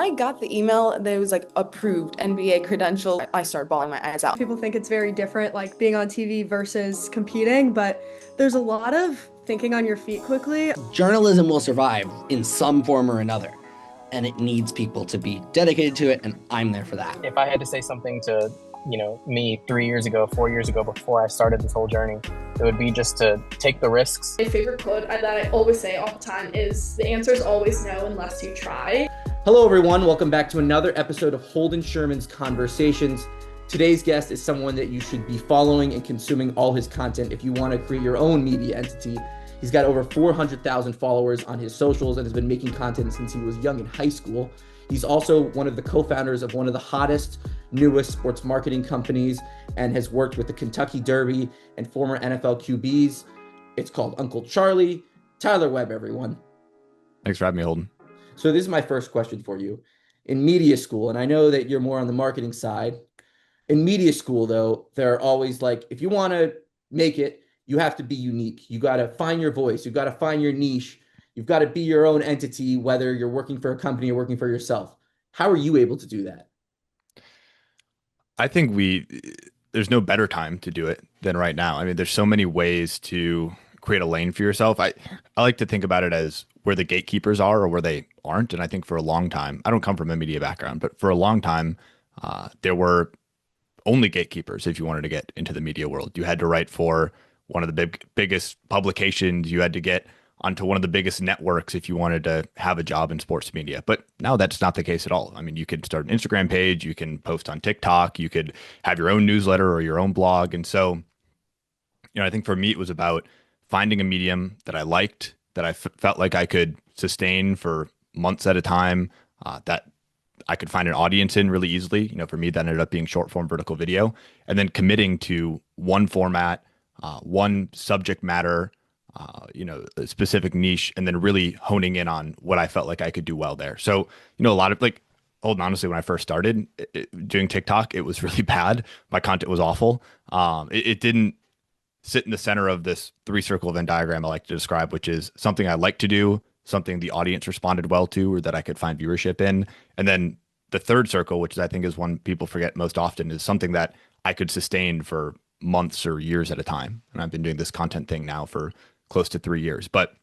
I got the email that it was like approved NBA credential, I started bawling my eyes out. People think it's very different, like being on TV versus competing, but there's a lot of thinking on your feet quickly. Journalism will survive in some form or another, and it needs people to be dedicated to it, and I'm there for that. If I had to say something to, me 3 years ago, 4 years ago, before I started this whole journey, it would be just to take the risks. My favorite quote that I always say all the time is, the answer is always no unless you try. Hello, everyone. Welcome back to another episode of Holden Conversations. Today's guest is someone that you should be following and consuming all his content if you want to create your own media entity. He's got over 400,000 followers on his socials and has been making content since he was young in high school. He's also one of the co-founders of one of the hottest, newest sports marketing companies and has worked with the Kentucky Derby and former NFL QBs. It's called Uncle Charlie. Tyler Webb, everyone. Thanks for having me, Holden. So this is my first question for you. In media school, and I know that you're more on the marketing side, in media school, though, they're always like, if you want to make it, you have to be unique. You got to find your voice. You've got to find your niche. You've got to be your own entity, whether you're working for a company or working for yourself. How are you able to do that? I think there's no better time to do it than right now. I mean, there's so many ways to create a lane for yourself. I like to think about it as where the gatekeepers are or where they aren't. And I think for a long time, I don't come from a media background, but for a long time, there were only gatekeepers if you wanted to get into the media world. You had to write for one of the biggest publications. You had to get onto one of the biggest networks if you wanted to have a job in sports media. But now that's not the case at all. I mean, you could start an Instagram page, you can post on TikTok, you could have your own newsletter or your own blog. And so, I think for me, it was about finding a medium that I liked, that I felt like I could sustain for months at a time, that I could find an audience in really easily. For me, that ended up being short form vertical video, and then committing to one format, one subject matter, a specific niche, and then really honing in on what I felt like I could do well there. So, a lot of Holden, honestly, when I first started doing TikTok, it was really bad. My content was awful. It didn't sit in the center of this 3-circle Venn diagram I like to describe, which is something I like to do, something the audience responded well to, or that I could find viewership in. And then the third circle, which I think is one people forget most often, is something that I could sustain for months or years at a time. And I've been doing this content thing now for close to 3 years. But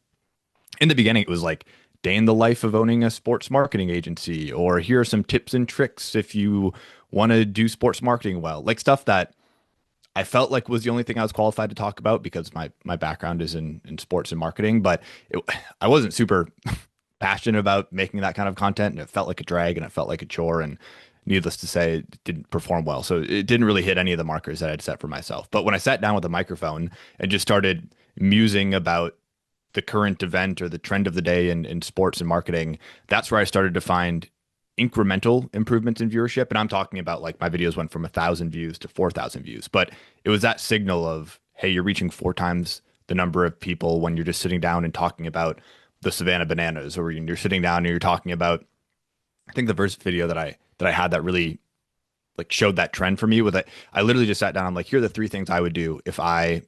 in the beginning, it was like day in the life of owning a sports marketing agency, or here are some tips and tricks if you want to do sports marketing well, like stuff that I felt like was the only thing I was qualified to talk about because my background is in sports and marketing, but I wasn't super passionate about making that kind of content, and it felt like a drag and it felt like a chore, and needless to say, it didn't perform well. So it didn't really hit any of the markers that I'd set for myself. But when I sat down with a microphone and just started musing about the current event or the trend of the day in sports and marketing, that's where I started to find incremental improvements in viewership. And I'm talking about like my videos went from 1,000 views to 4,000 views, but it was that signal of, hey, you're reaching 4 times the number of people when you're just sitting down and talking about the Savannah Bananas, or you're sitting down and you're talking about, I think the first video that I had that really like showed that trend for me with it. I literally just sat down. I'm like, here are the 3 things I would do if I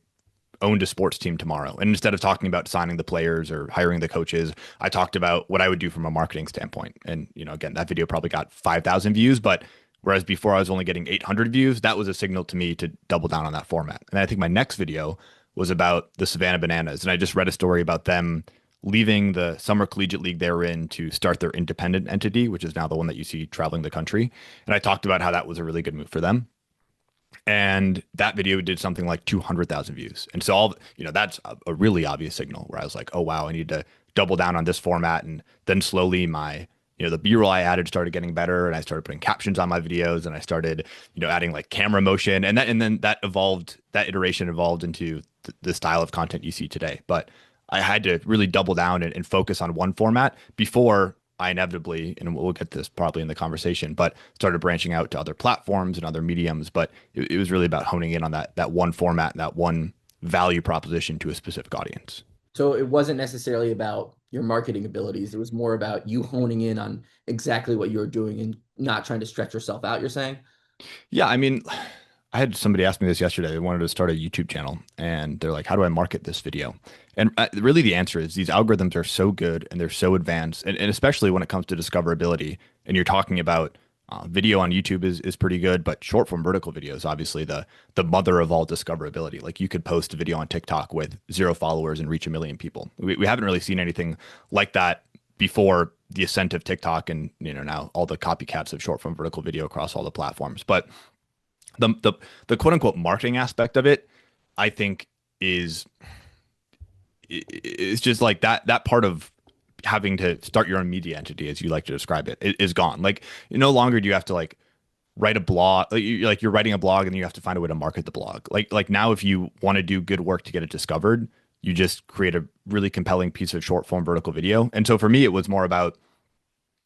owned a sports team tomorrow. And instead of talking about signing the players or hiring the coaches, I talked about what I would do from a marketing standpoint. And, again, that video probably got 5,000 views, but whereas before I was only getting 800 views, that was a signal to me to double down on that format. And I think my next video was about the Savannah Bananas. And I just read a story about them leaving the summer collegiate league they're in to start their independent entity, which is now the one that you see traveling the country. And I talked about how that was a really good move for them. And that video did something like 200,000 views. And so that's a really obvious signal where I was like, oh, wow, I need to double down on this format. And then slowly the B-roll I added started getting better, and I started putting captions on my videos, and I started, adding like camera motion, and then that iteration evolved into the style of content you see today. But I had to really double down and focus on one format before I inevitably, and we'll get this probably in the conversation, but started branching out to other platforms and other mediums. But it was really about honing in on that one format, that one value proposition to a specific audience. So it wasn't necessarily about your marketing abilities. It was more about you honing in on exactly what you were doing and not trying to stretch yourself out, you're saying? Yeah, I mean, I had somebody ask me this yesterday. They wanted to start a YouTube channel, and they're like, "How do I market this video?" And really, the answer is these algorithms are so good and they're so advanced, and especially when it comes to discoverability. And you're talking about video on YouTube is pretty good, but short form vertical video is obviously the mother of all discoverability. Like you could post a video on TikTok with 0 followers and reach 1 million people. We haven't really seen anything like that before the ascent of TikTok, and now all the copycats of short form vertical video across all the platforms. But the quote unquote marketing aspect of it, I think is just like that part of having to start your own media entity, as you like to describe it, is gone. Like no longer do you have to like write a blog, like you're writing a blog and you have to find a way to market the blog. Like now, if you want to do good work to get it discovered, you just create a really compelling piece of short form vertical video. And so for me, it was more about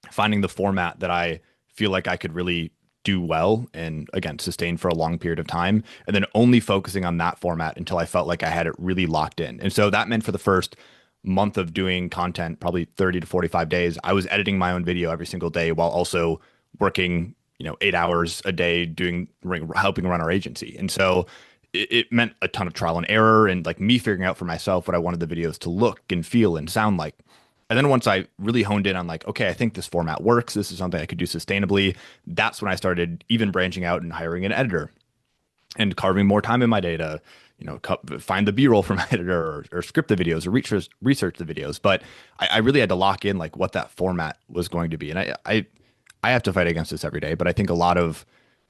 finding the format that I feel like I could really do well and again sustain for a long period of time, and then only focusing on that format until I felt like I had it really locked in. And so that meant for the first month of doing content, probably 30 to 45 days, I was editing my own video every single day while also working 8 hours a day helping run our agency. And so it meant a ton of trial and error and like me figuring out for myself what I wanted the videos to look and feel and sound like. And then once I really honed in on like, okay, I think this format works, this is something I could do sustainably, that's when I started even branching out and hiring an editor and carving more time in my day to, find the B-roll for my editor or script the videos or research the videos. But I really had to lock in like what that format was going to be. And I have to fight against this every day, but I think a lot of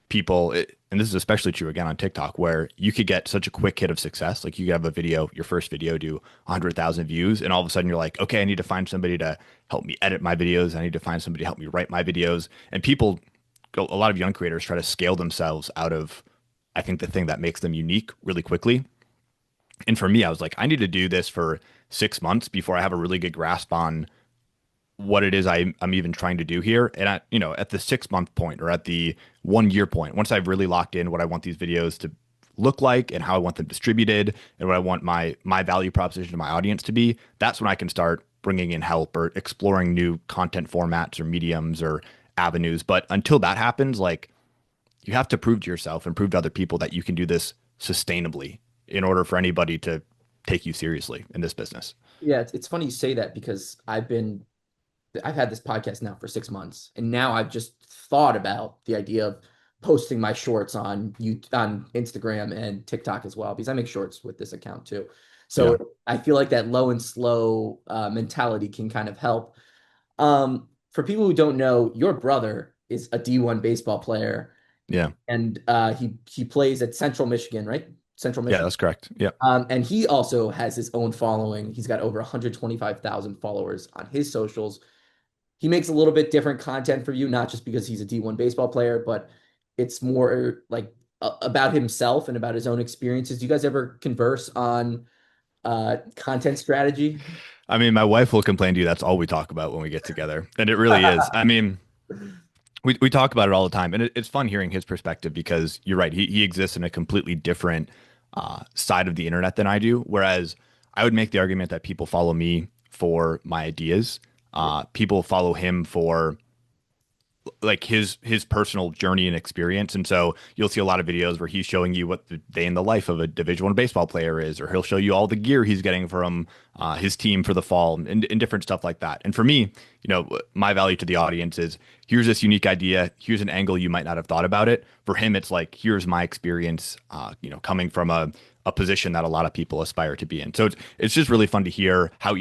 people, and this is especially true again on TikTok, where you could get such a quick hit of success. Like you could have a video, your first video do 100,000 views, and all of a sudden you're like, okay, I need to find somebody to help me edit my videos. I need to find somebody to help me write my videos. And a lot of young creators try to scale themselves out of, I think, the thing that makes them unique really quickly. And for me, I was like, I need to do this for 6 months before I have a really good grasp on what it is I'm even trying to do here. And at the 6 month point or at the 1 year point, once I've really locked in what I want these videos to look like and how I want them distributed and what I want my value proposition to my audience to be, that's when I can start bringing in help or exploring new content formats or mediums or avenues. But until that happens, like you have to prove to yourself and prove to other people that you can do this sustainably in order for anybody to take you seriously in this business. Yeah, it's funny you say that because I've had this podcast now for 6 months, and now I've just thought about the idea of posting my shorts on Instagram and TikTok as well, because I make shorts with this account too. So yeah. I feel like that low and slow mentality can kind of help. For people who don't know, your brother is a D1 baseball player. Yeah. And he plays at Central Michigan, right? Central Michigan. Yeah, that's correct. Yeah. And he also has his own following. He's got over 125,000 followers on his socials. He makes a little bit different content for you, not just because he's a D1 baseball player, but it's more like about himself and about his own experiences. Do you guys ever converse on content strategy? I mean, my wife will complain to you. That's all we talk about when we get together. And it really is. I mean, we talk about it all the time. And it's fun hearing his perspective because you're right. He exists in a completely different side of the internet than I do. Whereas I would make the argument that people follow me for my ideas. People follow him for like his personal journey and experience. And so you'll see a lot of videos where he's showing you what the day in the life of a Division I baseball player is, or he'll show you all the gear he's getting from his team for the fall and different stuff like that. And for me, my value to the audience is here's this unique idea. Here's an angle you might not have thought about it. For him, it's like, here's my experience, coming from a position that a lot of people aspire to be in. So it's just really fun to hear how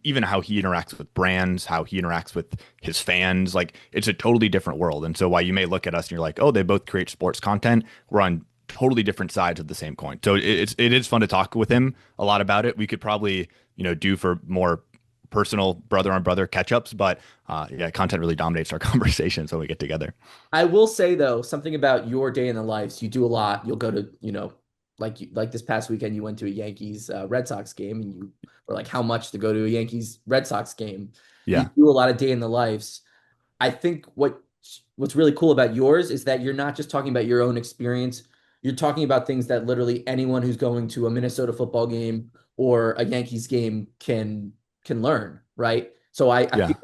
even how he interacts with brands, how he interacts with his fans. Like it's a totally different world. And so while you may look at us and you're like, oh, they both create sports content, we're on totally different sides of the same coin. So it is fun to talk with him a lot about it. We could probably, do for more personal brother on brother catch-ups, but yeah, content really dominates our conversations when we get together. I will say though, something about your day in the life. So you do a lot. You'll go to, like this past weekend, you went to a Yankees Red Sox game, and you were like, how much to go to a Yankees Red Sox game? Yeah. You do a lot of day in the lives. I think what's really cool about yours is that you're not just talking about your own experience. You're talking about things that literally anyone who's going to a Minnesota football game or a Yankees game can learn, right? So I feel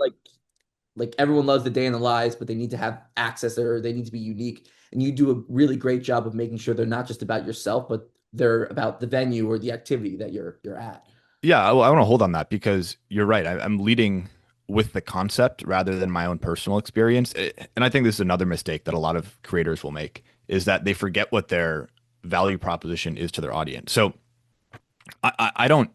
like everyone loves the day in the lives, but they need to have access, or they need to be unique. And you do a really great job of making sure they're not just about yourself, but they're about the venue or the activity that you're at. Yeah, I want to hold on that because you're right. I'm leading with the concept rather than my own personal experience. And I think this is another mistake that a lot of creators will make is that they forget what their value proposition is to their audience. So I don't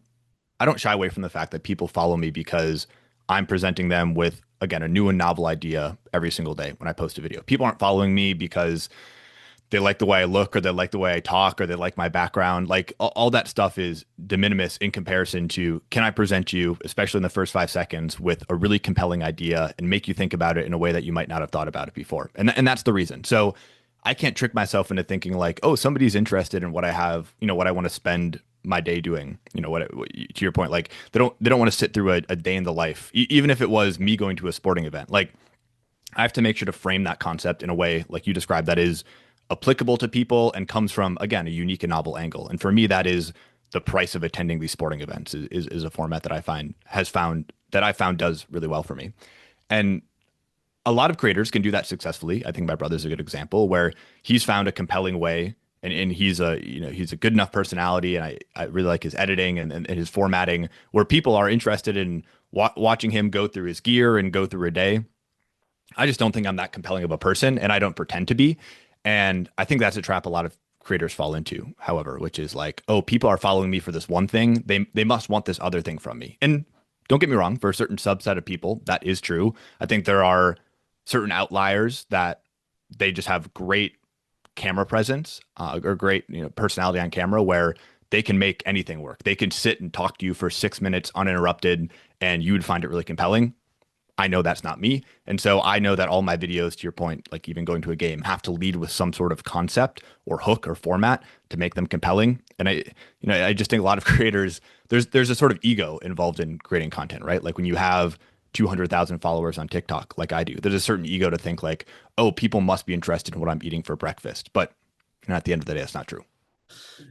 shy away from the fact that people follow me because I'm presenting them with, again, a new and novel idea every single day when I post a video. People aren't following me because they like the way I look or they like the way I talk or they like my background. Like all that stuff is de minimis in comparison to, can I present you, especially in the first 5 seconds, with a really compelling idea and make you think about it in a way that you might not have thought about it before. And that's the reason. So I can't trick myself into thinking like, oh, somebody's interested in what I have, what I want to spend my day doing, to your point, like they don't want to sit through a day in the life, even if it was me going to a sporting event. Like I have to make sure to frame that concept in a way, like you described, that is applicable to people and comes from, again, a unique and novel angle. And for me, that is the price of attending these sporting events is a format that I found does really well for me. And a lot of creators can do that successfully. I think my brother's a good example where he's found a compelling way and he's a good enough personality. And I really like his editing and his formatting where people are interested in watching him go through his gear and go through a day. I just don't think I'm that compelling of a person and I don't pretend to be. And I think that's a trap a lot of creators fall into, however, which is like, oh, people are following me for this one thing. They must want this other thing from me. And don't get me wrong, for a certain subset of people, that is true. I think there are certain outliers that they just have great camera presence or great personality on camera where they can make anything work. They can sit and talk to you for 6 minutes uninterrupted and you would find it really compelling. I know that's not me. And so I know that all my videos, to your point, like even going to a game, have to lead with some sort of concept or hook or format to make them compelling. And I just think a lot of creators, there's a sort of ego involved in creating content, right? Like when you have 200,000 followers on TikTok, like I do, there's a certain ego to think like, oh, people must be interested in what I'm eating for breakfast. But at the end of the day, that's not true.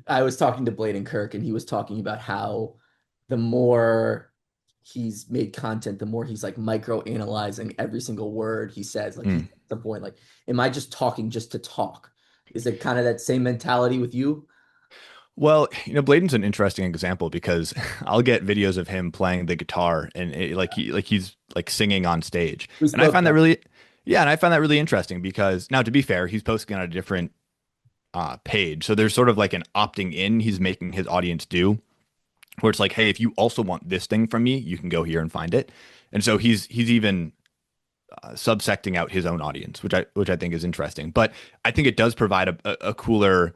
I was talking to Bladen Kirk and he was talking about how the more he's made content, the more he's like micro analyzing every single word he says. Like at some point, like, am I just talking just to talk? Is it kind of that same mentality with you? Well, Bladen's an interesting example because I'll get videos of him playing the guitar and he's like singing on stage. And I find that really, and I find that really interesting because now, to be fair, he's posting on a different page. So there's sort of like an opting in he's making his audience do, where it's like, hey, if you also want this thing from me, you can go here and find it. And so he's even subsecting out his own audience, which I think is interesting. But I think it does provide a cooler,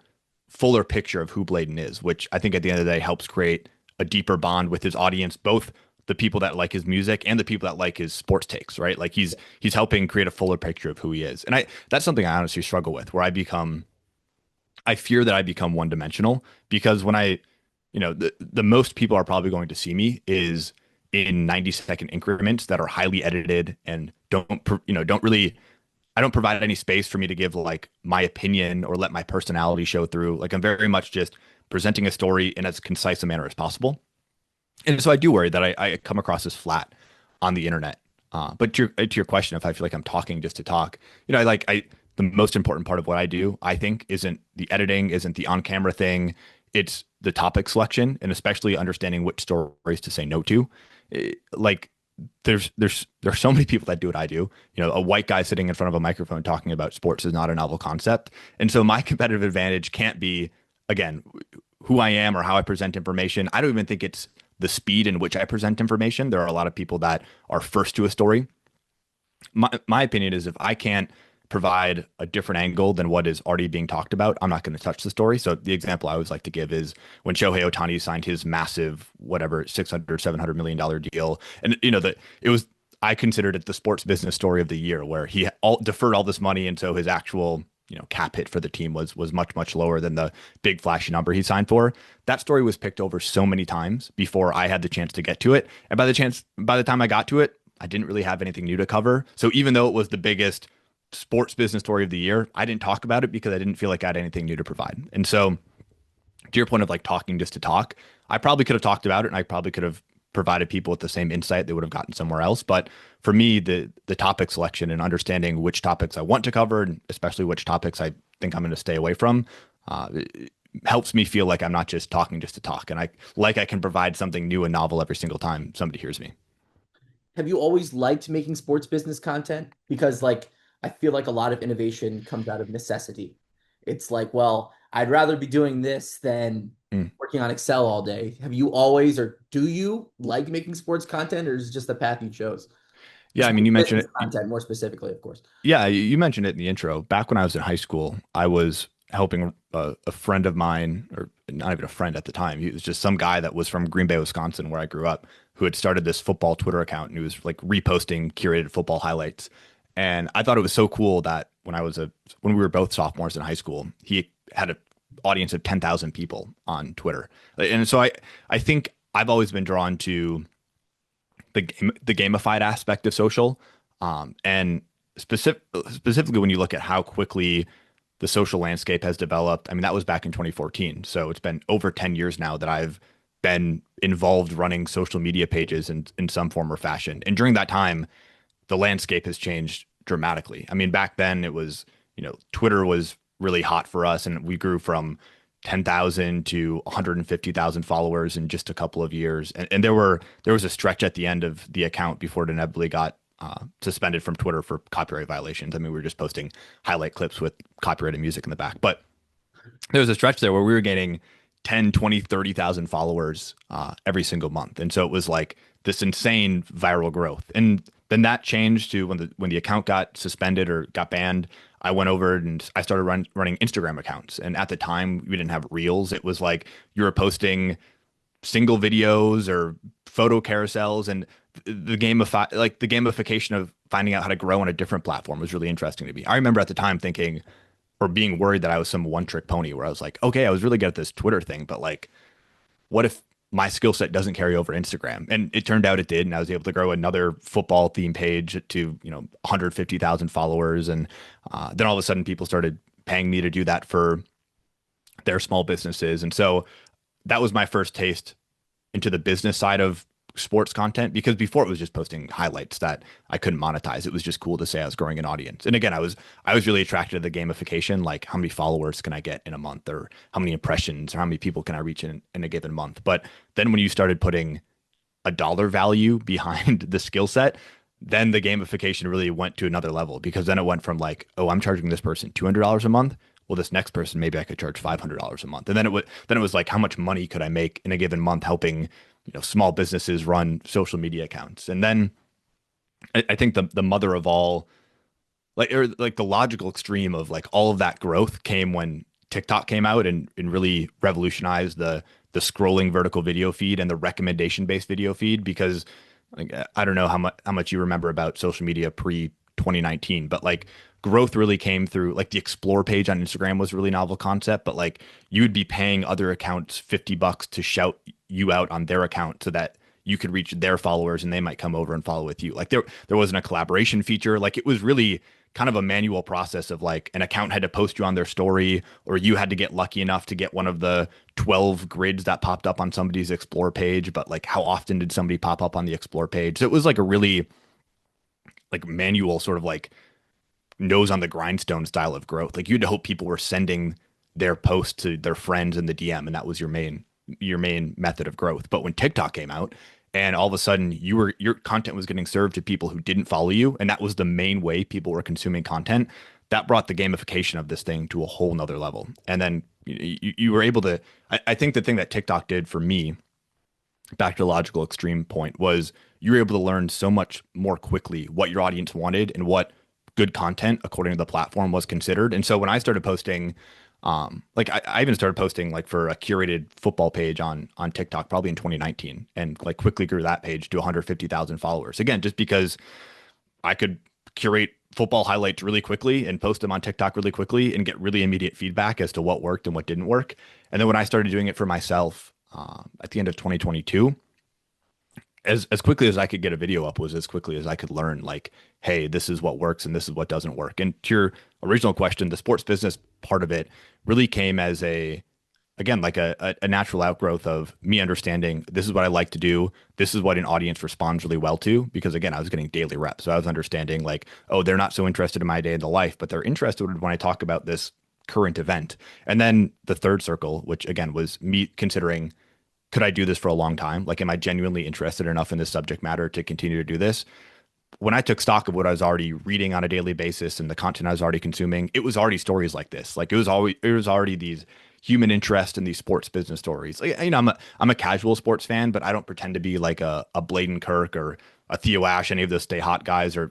fuller picture of who Bladen is, which I think at the end of the day helps create a deeper bond with his audience, both the people that like his music and the people that like his sports takes, right? Like he's helping create a fuller picture of who he is. And that's something I honestly struggle with, where I fear that I become one dimensional because when the most people are probably going to see me is in 90-second increments that are highly edited and I don't provide any space for me to give like my opinion or let my personality show through. Like I'm very much just presenting a story in as concise a manner as possible. And so I do worry that I come across as flat on the internet. But to your question, if I feel like I'm talking just to talk, the most important part of what I do, I think, isn't the editing, isn't the on-camera thing. It's the topic selection and especially understanding which stories to say no to. Like there's so many people that do what I do. A white guy sitting in front of a microphone talking about sports is not a novel concept. And so my competitive advantage can't be, again, who I am or how I present information. I don't even think it's the speed in which I present information. There are a lot of people that are first to a story. My opinion is if I can't provide a different angle than what is already being talked about, I'm not going to touch the story. So the example I always like to give is when Shohei Ohtani signed his massive, whatever, $600-700 million deal. And, I considered it the sports business story of the year where he deferred all this money. And so his actual, cap hit for the team was much, much lower than the big flashy number he signed for. That story was picked over so many times before I had the chance to get to it. And by the time I got to it, I didn't really have anything new to cover. So even though it was the biggest sports business story of the year, I didn't talk about it because I didn't feel like I had anything new to provide. And so to your point of like talking just to talk, I probably could have talked about it and I probably could have provided people with the same insight they would have gotten somewhere else. But for me, the topic selection and understanding which topics I want to cover, and especially which topics I think I'm going to stay away from, it helps me feel like I'm not just talking just to talk, and I can provide something new and novel every single time somebody hears me. Have you always liked making sports business content? Because like I feel like a lot of innovation comes out of necessity. It's like, well, I'd rather be doing this than Mm. working on Excel all day. Have you always, or do you like making sports content, or is it just the path you chose? Yeah, I mean, Sports you mentioned business it. content more specifically, of course. Yeah, you mentioned it in the intro. Back when I was in high school, I was helping a friend of mine, or not even a friend at the time. He was just some guy that was from Green Bay, Wisconsin, where I grew up, who had started this football Twitter account, and he was like reposting curated football highlights. And I thought it was so cool that when we were both sophomores in high school, he had an audience of 10,000 people on Twitter. And so I think I've always been drawn to the gamified aspect of social, and specifically when you look at how quickly the social landscape has developed. I mean, that was back in 2014, so it's been over 10 years now that I've been involved running social media pages in some form or fashion. And during that time, the landscape has changed dramatically. I mean, back then it was, Twitter was really hot for us, and we grew from 10,000 to 150,000 followers in just a couple of years. And there was a stretch at the end of the account before it inevitably got suspended from Twitter for copyright violations. I mean, we were just posting highlight clips with copyrighted music in the back. But there was a stretch there where we were getting 10, 20, 30,000 followers every single month. And so it was like this insane viral growth. And then that changed to when the account got suspended or got banned. I went over and I started running Instagram accounts. And at the time, we didn't have Reels. It was like you were posting single videos or photo carousels, and the gamification of finding out how to grow on a different platform was really interesting to me. I remember at the time thinking, or being worried that I was some one-trick pony, where I was like, okay, I was really good at this Twitter thing, but like, what if my skill set doesn't carry over Instagram? And it turned out it did, and I was able to grow another football theme page to 150,000 followers, and then all of a sudden people started paying me to do that for their small businesses. And so that was my first taste into the business side of sports content, because before it was just posting highlights that I couldn't monetize. It was just cool to say I was growing an audience. And again, I was really attracted to the gamification, like how many followers can I get in a month, or how many impressions, or how many people can I reach in a given month. But then when you started putting a dollar value behind the skill set, then the gamification really went to another level, because then it went from like, oh, I'm charging this person $200 a month. Well, this next person, maybe I could charge $500 a month. And then it was like, how much money could I make in a given month helping small businesses run social media accounts? And then I think the mother of all, like the logical extreme of like all of that growth came when TikTok came out and really revolutionized the scrolling vertical video feed and the recommendation based video feed. Because like, I don't know how much you remember about social media pre 2019, but like growth really came through like the explore page on Instagram was a really novel concept, but like you would be paying other accounts $50 to shout you out on their account so that you could reach their followers and they might come over and follow with you. Like there wasn't a collaboration feature. Like it was really kind of a manual process of like an account had to post you on their story, or you had to get lucky enough to get one of the 12 grids that popped up on somebody's explore page. But like how often did somebody pop up on the explore page? So it was like a really like manual sort of like nose on the grindstone style of growth. Like you had to hope people were sending their post to their friends in the DM, and that was your main method of growth. But when TikTok came out and all of a sudden your content was getting served to people who didn't follow you, and that was the main way people were consuming content, that brought the gamification of this thing to a whole nother level. And then you were able to, I think the thing that TikTok did for me, back to the logical extreme point, was you were able to learn so much more quickly what your audience wanted and what good content according to the platform was considered. And so when I started posting, like I even started posting like for a curated football page on TikTok probably in 2019, and like quickly grew that page to 150,000 followers. Again, just because I could curate football highlights really quickly and post them on TikTok really quickly and get really immediate feedback as to what worked and what didn't work. And then when I started doing it for myself at the end of 2022, as quickly as I could get a video up was as quickly as I could learn, like, hey, this is what works and this is what doesn't work. And to your original question, the sports business part of it really came as a again, like a natural outgrowth of me understanding this is what I like to do. This is what an audience responds really well to. Because again, I was getting daily reps. So I was understanding like, oh, they're not so interested in my day in the life, but they're interested when I talk about this current event. And then the third circle, which again was me considering, could I do this for a long time? Like, am I genuinely interested enough in this subject matter to continue to do this? When I took stock of what I was already reading on a daily basis and the content I was already consuming, it was already stories like this. Like it was already these human interest in these sports business stories. Like, I'm a casual sports fan, but I don't pretend to be like a Bladen Kirk or a Theo Ash, any of those Stay Hot guys, or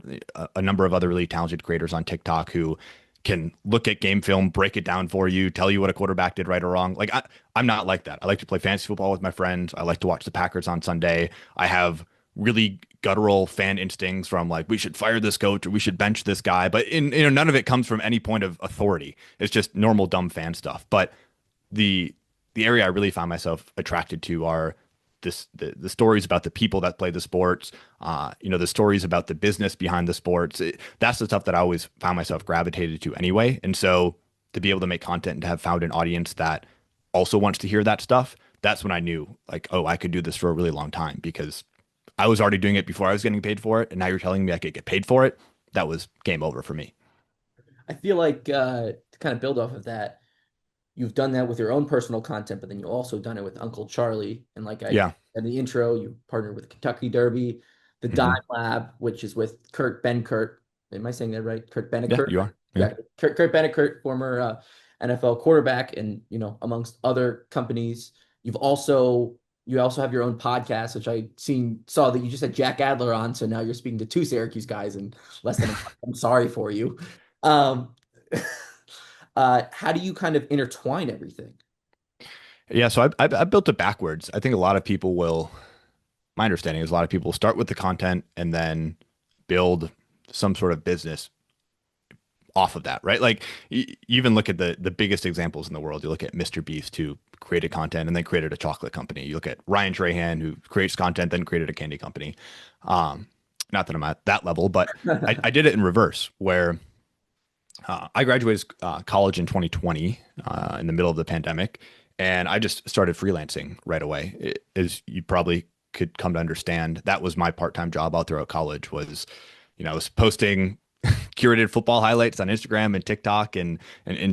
a number of other really talented creators on TikTok who can look at game film, break it down for you, tell you what a quarterback did right or wrong. Like I'm not like that. I like to play fantasy football with my friends. I like to watch the Packers on Sunday. I have really guttural fan instincts from like, we should fire this coach or we should bench this guy. But none of it comes from any point of authority. It's just normal dumb fan stuff. But the area I really found myself attracted to are the stories about the people that play the sports, the stories about the business behind the sports. That's the stuff that I always found myself gravitated to anyway. And so to be able to make content and to have found an audience that also wants to hear that stuff, that's when I knew like, oh, I could do this for a really long time, because I was already doing it before I was getting paid for it. And now you're telling me I could get paid for it. That was game over for me. I feel like to kind of build off of that, you've done that with your own personal content, but then you've also done it with Uncle Charlie. And like I said in the intro, you partnered with Kentucky Derby, the Dime Lab, which is with Kurt Benkert. Am I saying that right? Kurt Benkert? Yeah, you are. Yeah. Kurt Benkert, former NFL quarterback, and amongst other companies. You also have your own podcast, which saw that you just had Jack Adler on. So now you're speaking to two Syracuse guys in less than a month. I'm sorry for you. How do you kind of intertwine everything? Yeah, so I built it backwards. I think my understanding is a lot of people start with the content and then build some sort of business off of that, right? Like you even look at the biggest examples in the world. You look at Mr. Beast, who created content and then created a chocolate company. You look at Ryan Trahan, who creates content, then created a candy company. Not that I'm at that level, but I did it in reverse, where I graduated college in 2020 in the middle of the pandemic, and I just started freelancing right away. As you probably could come to understand, that was my part-time job all throughout college. Was I was posting curated football highlights on Instagram and TikTok and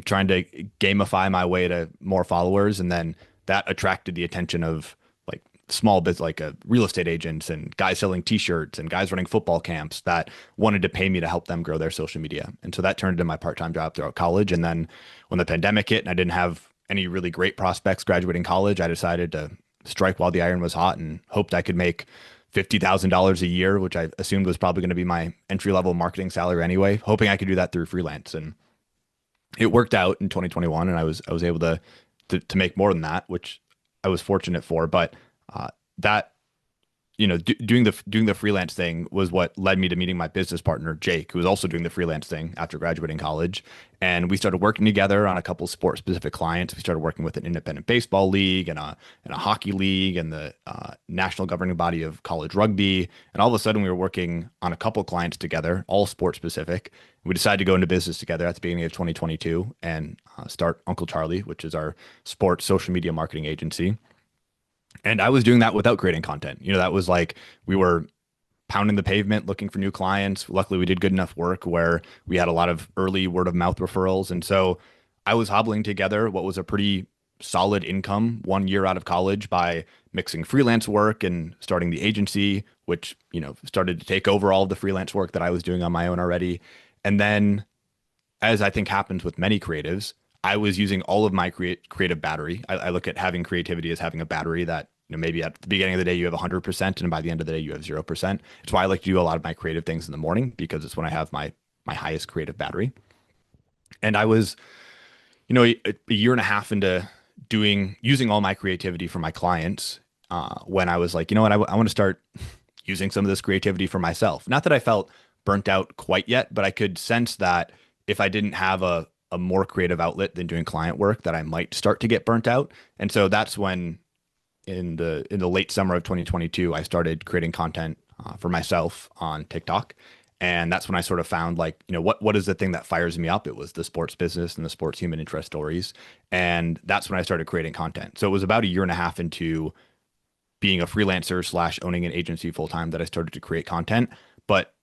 trying to gamify my way to more followers, and then that attracted the attention of like small business, like real estate agents and guys selling t-shirts and guys running football camps that wanted to pay me to help them grow their social media. And so that turned into my part-time job throughout college. And then when the pandemic hit and I didn't have any really great prospects graduating college, I decided to strike while the iron was hot and hoped I could make $50,000 a year, which I assumed was probably going to be my entry-level marketing salary anyway, hoping I could do that through freelance. And it worked out in 2021, and I was able to make more than that, which I was fortunate for. But that doing the freelance thing was what led me to meeting my business partner, Jake, who was also doing the freelance thing after graduating college. And we started working together on a couple sport specific clients. We started working with an independent baseball league and a hockey league and the national governing body of college rugby. And all of a sudden we were working on a couple clients together, all sport specific. We decided to go into business together at the beginning of 2022 and start Uncle Charlie, which is our sports social media marketing agency. And I was doing that without creating content. That was like we were pounding the pavement looking for new clients. Luckily, we did good enough work where we had a lot of early word of mouth referrals. And so I was hobbling together what was a pretty solid income 1 year out of college by mixing freelance work and starting the agency, which, started to take over all of the freelance work that I was doing on my own already. And then, as I think happens with many creatives, I was using all of my creative battery. I look at having creativity as having a battery that, maybe at the beginning of the day you have 100%, and by the end of the day you have 0%. It's why I like to do a lot of my creative things in the morning, because it's when I have my highest creative battery. And I was, a year and a half into using all my creativity for my clients, when I was like, I want to start using some of this creativity for myself. Not that I felt burnt out quite yet, but I could sense that if I didn't have a more creative outlet than doing client work, that I might start to get burnt out. And so that's when in the late summer of 2022, I started creating content for myself on TikTok. And that's when I sort of found like, what is the thing that fires me up? It was the sports business and the sports human interest stories. And that's when I started creating content. So it was about a year and a half into being a freelancer slash owning an agency full time that I started to create content. But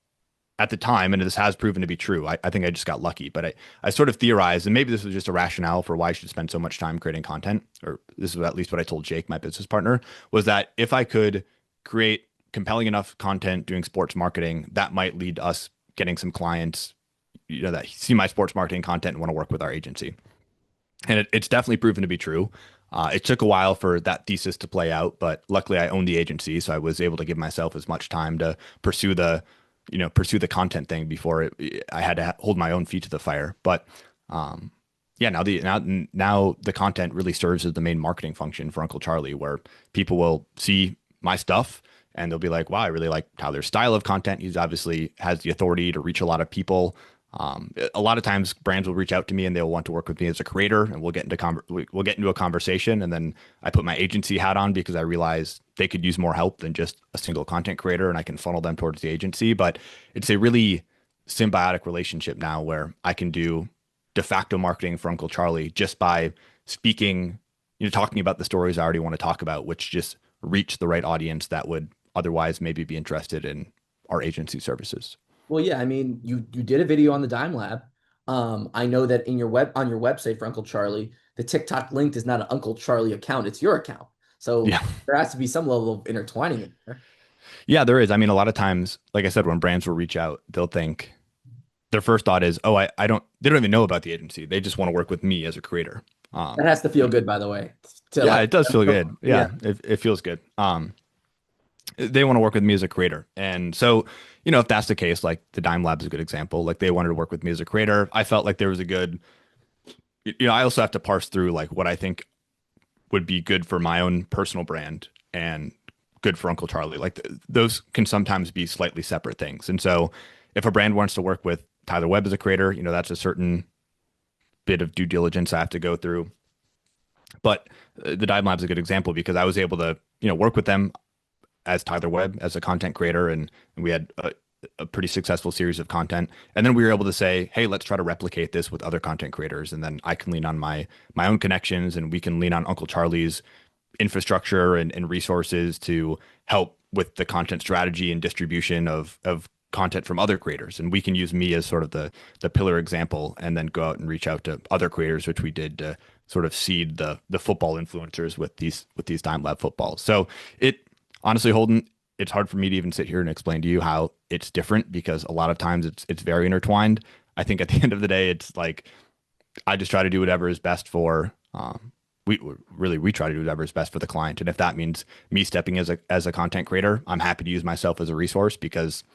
at the time, and this has proven to be true, I think I just got lucky, but I sort of theorized, and maybe this was just a rationale for why I should spend so much time creating content, or this is at least what I told Jake, my business partner, was that if I could create compelling enough content doing sports marketing, that might lead to us getting some clients, that see my sports marketing content and want to work with our agency. And it's definitely proven to be true. It took a while for that thesis to play out, but luckily I owned the agency, so I was able to give myself as much time to pursue the content thing before I had to hold my own feet to the fire. But yeah, now the content really serves as the main marketing function for Uncle Charlie, where people will see my stuff and they'll be like, wow, I really like Tyler's style of content. He's obviously has the authority to reach a lot of people. A lot of times brands will reach out to me and they'll want to work with me as a creator, and we'll get into a conversation, and then I put my agency hat on because I realize they could use more help than just a single content creator, and I can funnel them towards the agency. But it's a really symbiotic relationship now where I can do de facto marketing for Uncle Charlie just by speaking, talking about the stories I already want to talk about, which just reach the right audience that would otherwise maybe be interested in our agency services. Well, yeah, I mean, you did a video on the Dime Lab. I know that on your website for Uncle Charlie, the TikTok link is not an Uncle Charlie account, it's your account. So yeah, there has to be some level of intertwining in there. Yeah, there is. I mean, a lot of times, like I said, when brands will reach out, they'll think their first thought is, oh, they don't even know about the agency. They just want to work with me as a creator. That has to feel good, by the way. Yeah, it does feel good. Yeah. It feels good. They want to work with me as a creator. And so, if that's the case, like the Dime Lab is a good example. Like they wanted to work with me as a creator. I felt like there was a good, I also have to parse through like what I think would be good for my own personal brand and good for Uncle Charlie. Like those can sometimes be slightly separate things. And so if a brand wants to work with Tyler Webb as a creator, that's a certain bit of due diligence I have to go through. But the Dime Lab is a good example because I was able to, work with them as Tyler Webb, as a content creator, and we had a pretty successful series of content. And then we were able to say, hey, let's try to replicate this with other content creators. And then I can lean on my own connections, and we can lean on Uncle Charlie's infrastructure and resources to help with the content strategy and distribution of content from other creators. And we can use me as sort of the pillar example, and then go out and reach out to other creators, which we did to sort of seed the football influencers with these Dime Lab footballs. So honestly, Holden, it's hard for me to even sit here and explain to you how it's different, because a lot of times it's very intertwined. I think at the end of the day, it's like I just try to do whatever is best for we try to do whatever is best for the client. And if that means me stepping as a content creator, I'm happy to use myself as a resource because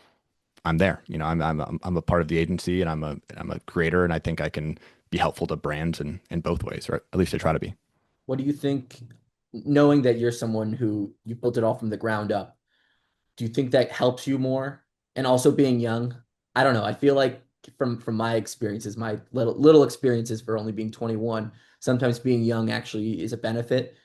I'm there. I'm a part of the agency, and I'm a creator, and I think I can be helpful to brands in both ways, or at least I try to be. What do you think? Knowing that you're someone who you built it all from the ground up, do you think that helps you more? And also being young, I don't know. I feel like from my experiences, my little experiences for only being 21, sometimes being young actually is a benefit.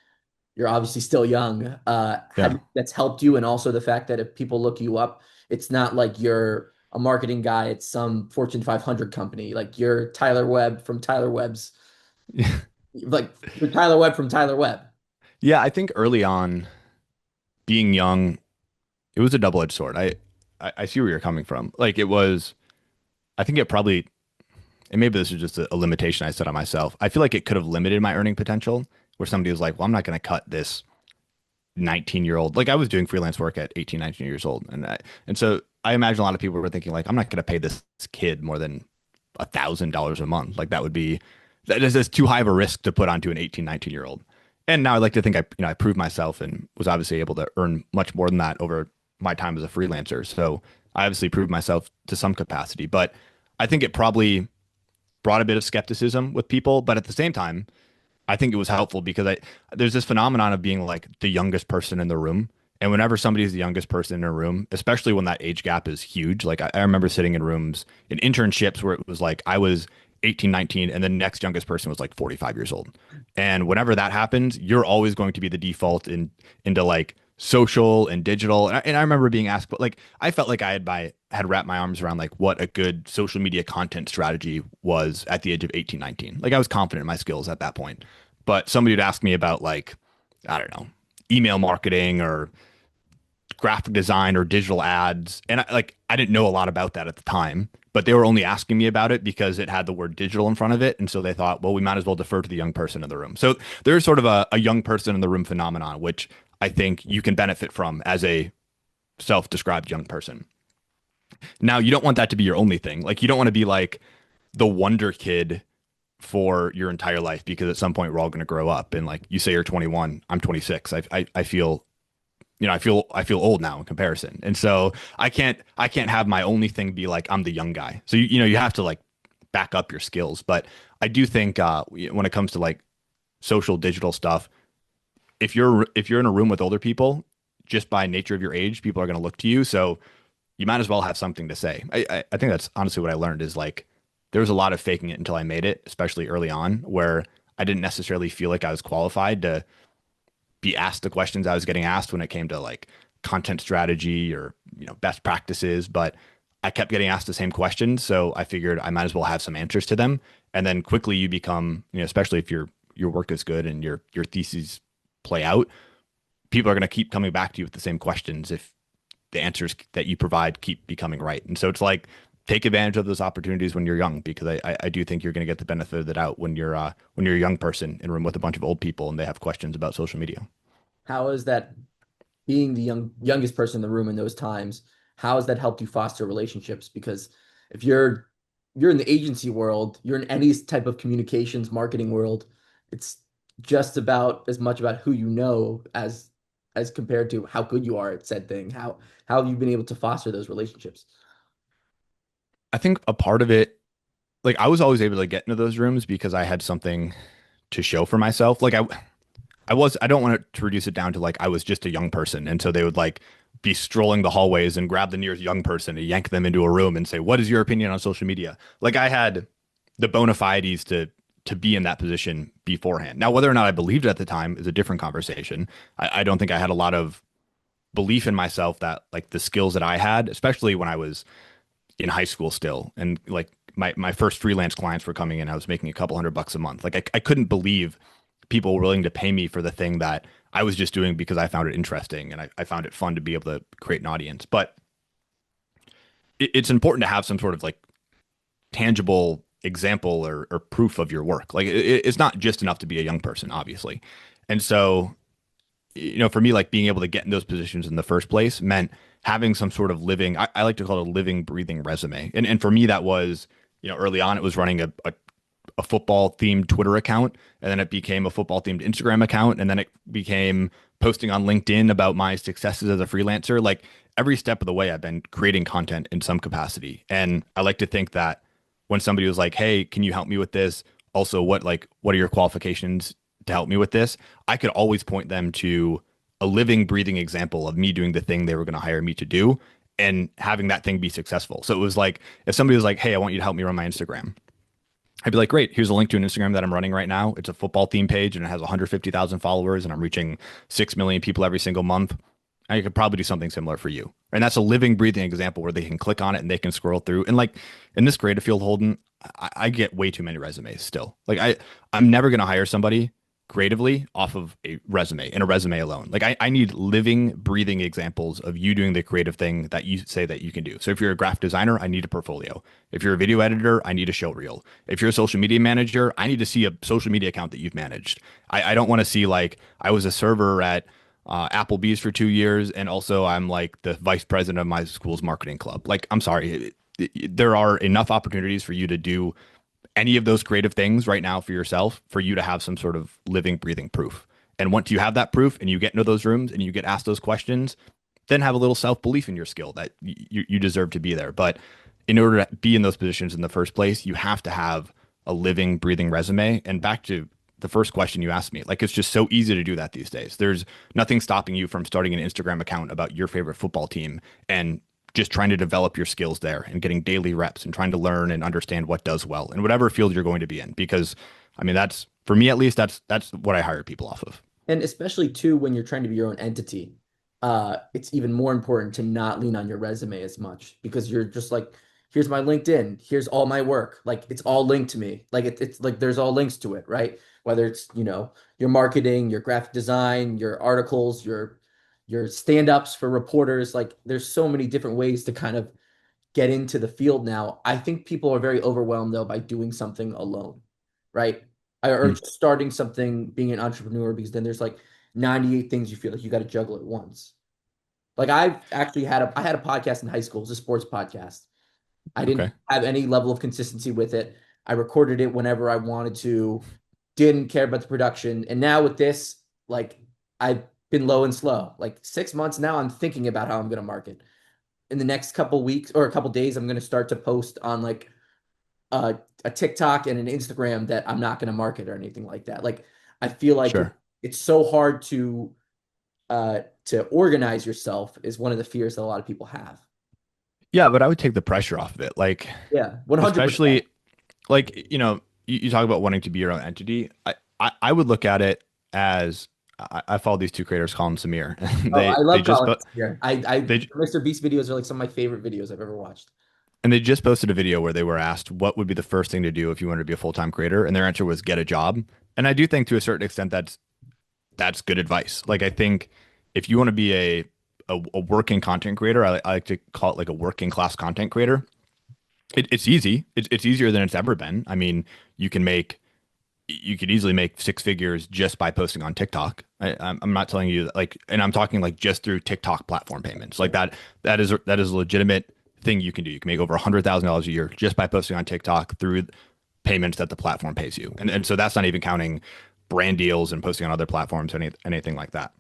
You're obviously still young. That's helped you, and also the fact that if people look you up, it's not like you're a marketing guy at some Fortune 500 company. Like you're Tyler Webb from Tyler Webb's, like you're Tyler Webb from Tyler Webb. Yeah, I think early on, being young, it was a double-edged sword. I see where you're coming from. Like it was, I think it probably, and maybe this is just a limitation I set on myself. I feel like it could have limited my earning potential, where somebody was like, well, I'm not going to cut this 19-year-old. Like I was doing freelance work at 18, 19 years old. And so I imagine a lot of people were thinking like, I'm not going to pay this kid more than $1,000 a month. Like that is too high of a risk to put onto an 18, 19-year-old. And now I like to think I proved myself and was obviously able to earn much more than that over my time as a freelancer. So I obviously proved myself to some capacity, but I think it probably brought a bit of skepticism with people. But at the same time, I think it was helpful because there's this phenomenon of being like the youngest person in the room. And whenever somebody is the youngest person in a room, especially when that age gap is huge, like I remember sitting in rooms in internships where it was like I was 18, 19, and the next youngest person was like 45 years old. And whenever that happens, you're always going to be the default into like social and digital. And I remember being asked, but like I felt like had wrapped my arms around like what a good social media content strategy was at the age of 18, 19. Like I was confident in my skills at that point. But somebody would ask me about like, I don't know, email marketing or graphic design or digital ads. And I didn't know a lot about that at the time, but they were only asking me about it because it had the word digital in front of it. And so they thought, well, we might as well defer to the young person in the room. So there's sort of a young person in the room phenomenon, which I think you can benefit from as a self-described young person. Now, you don't want that to be your only thing. Like you don't want to be like the wonder kid for your entire life, because at some point we're all going to grow up. And like you say, you're 21, I'm 26. I feel, I feel old now in comparison. And so I can't have my only thing be like, I'm the young guy. So, you have to like back up your skills. But I do think when it comes to like social digital stuff, if you're in a room with older people, just by nature of your age, people are going to look to you. So you might as well have something to say. I think that's honestly what I learned is like, there was a lot of faking it until I made it, especially early on, where I didn't necessarily feel like I was qualified to be asked the questions I was getting asked when it came to like content strategy or, best practices, but I kept getting asked the same questions. So I figured I might as well have some answers to them. And then quickly you become, especially if your work is good and your theses play out, people are going to keep coming back to you with the same questions if the answers that you provide keep becoming right. And so it's like, take advantage of those opportunities when you're young, because I do think you're going to get the benefit of the doubt when you're a young person in a room with a bunch of old people and they have questions about social media. How is that being the youngest person in the room in those times? How has that helped you foster relationships? Because if you're in the agency world, you're in any type of communications marketing world, it's just about as much about who you know as compared to how good you are at said thing. How have you been able to foster those relationships? I think a part of it, like I was always able to get into those rooms because I had something to show for myself. Like I don't want to reduce it down to like I was just a young person. And so they would like be strolling the hallways and grab the nearest young person and yank them into a room and say, what is your opinion on social media? Like I had the bona fides to be in that position beforehand. Now, whether or not I believed it at the time is a different conversation. I don't think I had a lot of belief in myself that like the skills that I had, especially when I was in high school still. And like my first freelance clients were coming in, I was making a couple $100 a month. Like I couldn't believe people were willing to pay me for the thing that I was just doing because I found it interesting and I found it fun to be able to create an audience. But it's important to have some sort of like tangible example or proof of your work. Like it's not just enough to be a young person, obviously. And so, for me, like being able to get in those positions in the first place meant having some sort of living, I like to call it a living, breathing resume. And for me, that was, early on, it was running a football themed Twitter account, and then it became a football themed Instagram account. And then it became posting on LinkedIn about my successes as a freelancer. Like every step of the way, I've been creating content in some capacity. And I like to think that when somebody was like, hey, can you help me with this? Also, what are your qualifications to help me with this? I could always point them to a living, breathing example of me doing the thing they were going to hire me to do and having that thing be successful. So it was like, if somebody was like, hey, I want you to help me run my Instagram, I'd be like, great, here's a link to an Instagram that I'm running right now. It's a football theme page and it has 150,000 followers and I'm reaching 6 million people every single month. I could probably do something similar for you. And that's a living, breathing example where they can click on it and they can scroll through. And like in this creative field, Holden, I get way too many resumes still. Like I'm never going to hire somebody creatively off of a resume and a resume alone. Like I need living, breathing examples of you doing the creative thing that you say that you can do. So if you're a graphic designer, I need a portfolio. If you're a video editor, I need a show reel. If you're a social media manager, I need to see a social media account that you've managed. I don't want to see like I was a server at Applebee's for 2 years and also I'm like the vice president of my school's marketing club. Like, I'm sorry, there are enough opportunities for you to do any of those creative things right now for yourself, for you to have some sort of living, breathing proof. And once you have that proof and you get into those rooms and you get asked those questions, then have a little self-belief in your skill that you deserve to be there. But in order to be in those positions in the first place, you have to have a living, breathing resume. And back to the first question you asked me, like, it's just so easy to do that these days. There's nothing stopping you from starting an Instagram account about your favorite football team and just trying to develop your skills there and getting daily reps and trying to learn and understand what does well in whatever field you're going to be in. Because I mean, that's, for me at least, that's what I hire people off of. And especially too, when you're trying to be your own entity, it's even more important to not lean on your resume as much because you're just like, here's my LinkedIn, here's all my work. Like it's all linked to me. Like it's like there's all links to it, right? Whether it's, your marketing, your graphic design, your articles, your stand-ups for reporters. Like there's so many different ways to kind of get into the field now. I think people are very overwhelmed though by doing something alone, right? Or Mm. just starting something, being an entrepreneur, because then there's like 98 things you feel like you got to juggle at once. Like I've actually I had a podcast in high school. It was a sports podcast. I didn't Okay. have any level of consistency with it. I recorded it whenever I wanted to, didn't care about the production. And now with this, like I've been low and slow. Like 6 months now, I'm thinking about how I'm going to market. In the next couple weeks or a couple days, I'm going to start to post on like a TikTok and an Instagram that I'm not going to market or anything like that. Like I feel like Sure. it's so hard to organize yourself is one of the fears that a lot of people have. Yeah, but I would take the pressure off of it. Like, Yeah, 100%. especially like, you talk about wanting to be your own entity. I would look at it as I follow these two creators, Colin and Samir. And Oh, I they love just Colin. Yeah, they Mr. Beast videos are like some of my favorite videos I've ever watched. and they just posted a video where they were asked what would be the first thing to do if you wanted to be a full-time creator, and their answer was get a job. And I do think to a certain extent that's good advice. Like I think if you want to be a working content creator, I like to call it like a working class content creator. It's easy. It's easier than it's ever been. I mean, you could easily make six figures just by posting on TikTok. I'm not telling you that, like, and I'm talking like just through TikTok platform payments. Like that is a legitimate thing you can do. You can make over $100,000 a year just by posting on TikTok through payments that the platform pays you. And so that's not even counting brand deals and posting on other platforms or anything like that.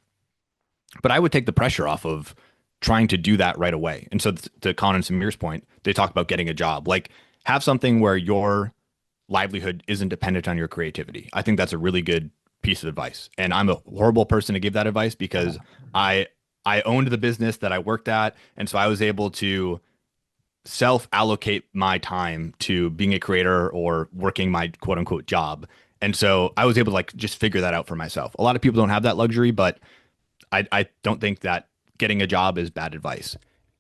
But I would take the pressure off of trying to do that right away. And so to Colin and Samir's point, they talk about getting a job. Like have something where your livelihood isn't dependent on your creativity. I think that's a really good piece of advice. And I'm a horrible person to give that advice because I owned the business that I worked at. And so I was able to self allocate my time to being a creator or working my quote unquote job. And so I was able to like just figure that out for myself. A lot of people don't have that luxury, but I don't think that getting a job is bad advice.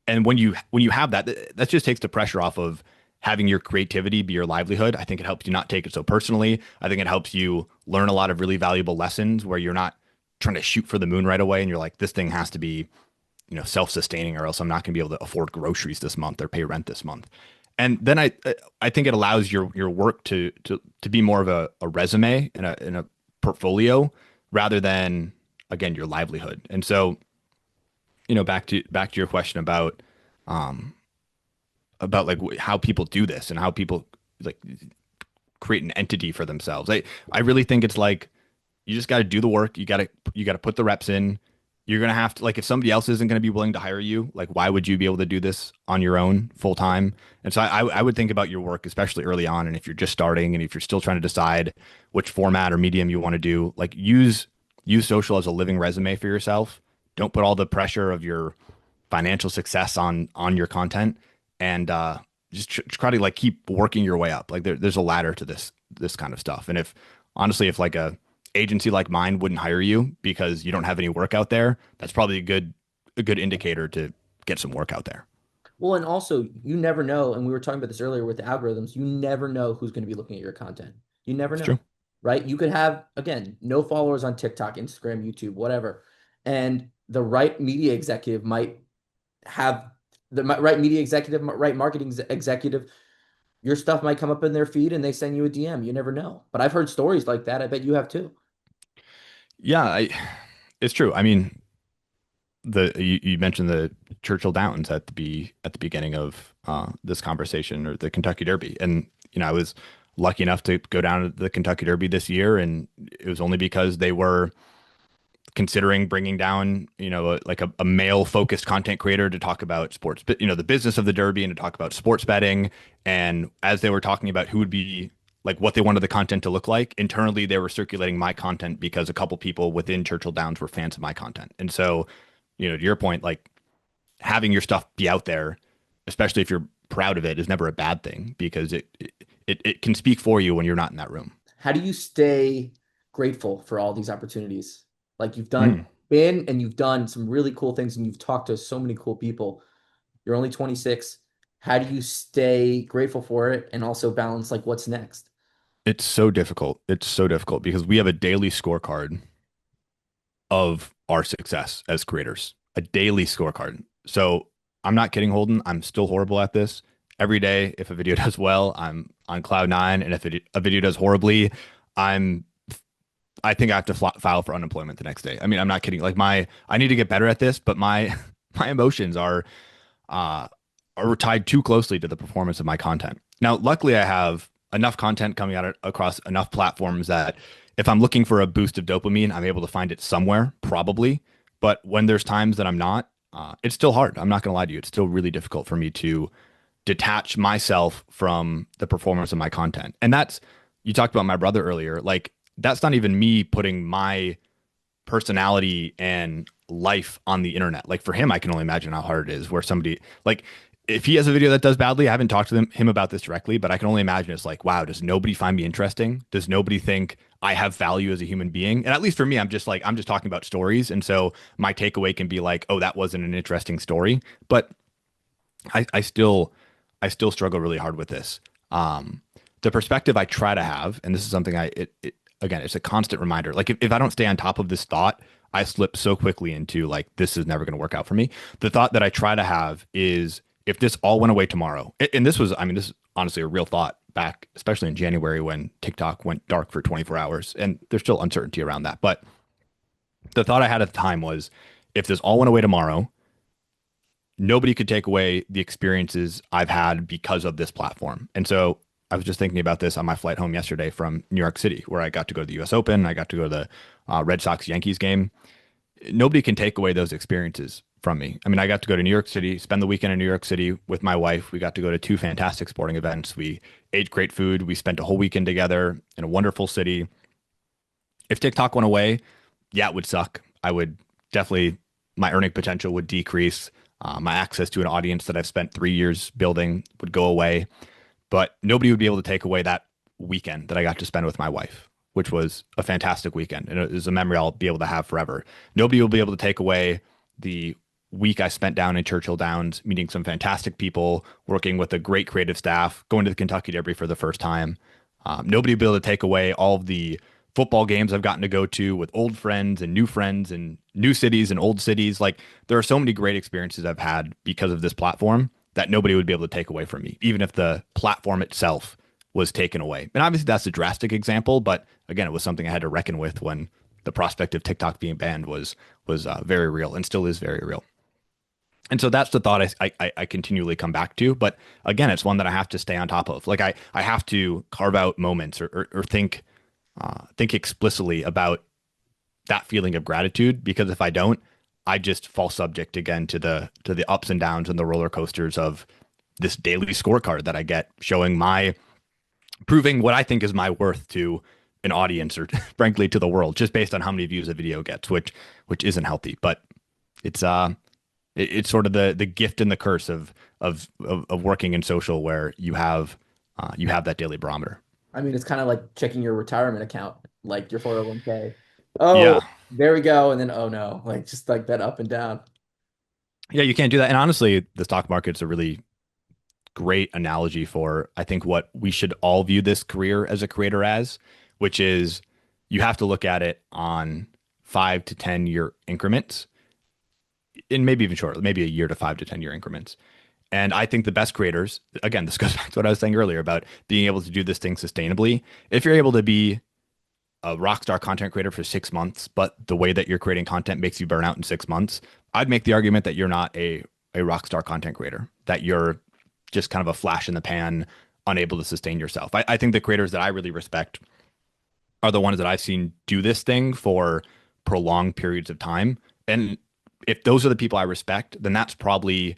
And when you have that, that just takes the pressure off of having your creativity be your livelihood. I think it helps you not take it so personally. I think it helps you learn a lot of really valuable lessons where you're not trying to shoot for the moon right away and you're like, this thing has to be, self-sustaining or else I'm not going to be able to afford groceries this month or pay rent this month. And then I think it allows your work to be more of a resume and a portfolio rather than again your livelihood. And so, back to your question about like how people do this and how people like create an entity for themselves. I really think it's like you just got to do the work. You got to put the reps in. You're going to have to, like, if somebody else isn't going to be willing to hire you, like, why would you be able to do this on your own full time? And so I would think about your work, especially early on. And if you're just starting and if you're still trying to decide which format or medium you want to do, like use social as a living resume for yourself. Don't put all the pressure of your financial success on your content and just try to like keep working your way up. Like there's a ladder to this kind of stuff. And if honestly, if like a agency like mine wouldn't hire you because you don't have any work out there, that's probably a good indicator to get some work out there. Well, and also you never know, and we were talking about this earlier with the algorithms, you never know who's going to be looking at your content. You never It's know, true. right? You could have, again, no followers on TikTok, Instagram, YouTube, whatever. And the right media executive might have right media executive, right marketing executive, your stuff might come up in their feed and they send you a DM. You never know. But I've heard stories like that. I bet you have too. Yeah, it's true. I mean, you mentioned the Churchill Downs at the beginning of this conversation, or the Kentucky Derby, and I was lucky enough to go down to the Kentucky Derby this year, and it was only because they were considering bringing down like a male focused content creator to talk about sports, but the business of the Derby and to talk about sports betting. And as they were talking about who would be like what they wanted the content to look like, internally they were circulating my content because a couple people within Churchill Downs were fans of my content. And so, to your point, like having your stuff be out there, especially if you're proud of it, is never a bad thing because it can speak for you when you're not in that room. How do you stay grateful for all these opportunities? Like you've done been and you've done some really cool things and you've talked to so many cool people. You're only 26. How do you stay grateful for it and also balance like what's next? It's so difficult. It's so difficult because we have a daily scorecard of our success as creators, a daily scorecard. So I'm not kidding, Holden. I'm still horrible at this. Every day, if a video does well, I'm on cloud nine, and if a video does horribly, I'm I think I have to file for unemployment the next day. I mean, I'm not kidding. Like I need to get better at this, but my my emotions uh, are tied too closely to the performance of my content. Now, luckily, I have enough content coming out across enough platforms that if I'm looking for a boost of dopamine, I'm able to find it somewhere, probably. But when there's times that I'm not, it's still hard. I'm not going to lie to you. It's still really difficult for me to detach myself from the performance of my content. And that's, you talked about my brother earlier. Like, that's not even me putting my personality and life on the internet. Like, for him, I can only imagine how hard it is where somebody, like, if he has a video that does badly, I haven't talked to him about this directly, but I can only imagine it's like, wow, does nobody find me interesting? Does nobody think I have value as a human being? And at least for me, I'm just talking about stories. And so my takeaway can be like, oh, that wasn't an interesting story. But I still struggle really hard with this. The perspective I try to have, and this is something again, it's a constant reminder. Like, if I don't stay on top of this thought, I slip so quickly into like, this is never going to work out for me. The thought that I try to have is, if this all went away tomorrow, and this is honestly a real thought back, especially in January when TikTok went dark for 24 hours, and there's still uncertainty around that. But the thought I had at the time was, if this all went away tomorrow, nobody could take away the experiences I've had because of this platform. And so I was just thinking about this on my flight home yesterday from New York City, where I got to go to the US Open. I got to go to the Red Sox Yankees game. Nobody can take away those experiences from me. I mean, I got to go to New York City, spend the weekend in New York City with my wife. We got to go to two fantastic sporting events. We ate great food. We spent a whole weekend together in a wonderful city. If TikTok went away, yeah, it would suck. I would definitely, my earning potential would decrease. My access to an audience that I've spent 3 years building would go away. But nobody would be able to take away that weekend that I got to spend with my wife, which was a fantastic weekend. And it was a memory I'll be able to have forever. Nobody will be able to take away the week I spent down in Churchill Downs, meeting some fantastic people, working with a great creative staff, going to the Kentucky Derby for the first time. Nobody will be able to take away all of the football games I've gotten to go to with old friends and new cities and old cities. Like, there are so many great experiences I've had because of this platform that nobody would be able to take away from me, even if the platform itself was taken away. And obviously that's a drastic example, but again, it was something I had to reckon with when the prospect of TikTok being banned was very real and still is very real. And so that's the thought I continually come back to. But again, it's one that I have to stay on top of. Like, I have to carve out moments or think explicitly about that feeling of gratitude, because if I don't, I just fall subject again to the ups and downs and the roller coasters of this daily scorecard that I get, proving what I think is my worth to an audience, or frankly to the world, just based on how many views a video gets, which isn't healthy. But it's sort of the gift and the curse of working in social, where you have that daily barometer. I mean, it's kind of like checking your retirement account, like your 401k. Oh, Yeah. there we go. And then, oh no, like just like that up and down. Yeah, you can't do that. And honestly, the stock market's a really great analogy for, I think, what we should all view this career as a creator as, which is, you have to look at it on 5 to 10 year increments, and maybe even shorter, maybe a year to 5 to 10 year increments. And I think the best creators, again, this goes back to what I was saying earlier about being able to do this thing sustainably. If you're able to be a rock star content creator for 6 months, but the way that you're creating content makes you burn out in 6 months, I'd make the argument that you're not a rock star content creator, that you're just kind of a flash in the pan, unable to sustain yourself. I think the creators that I really respect are the ones that I've seen do this thing for prolonged periods of time. And if those are the people I respect, then that's probably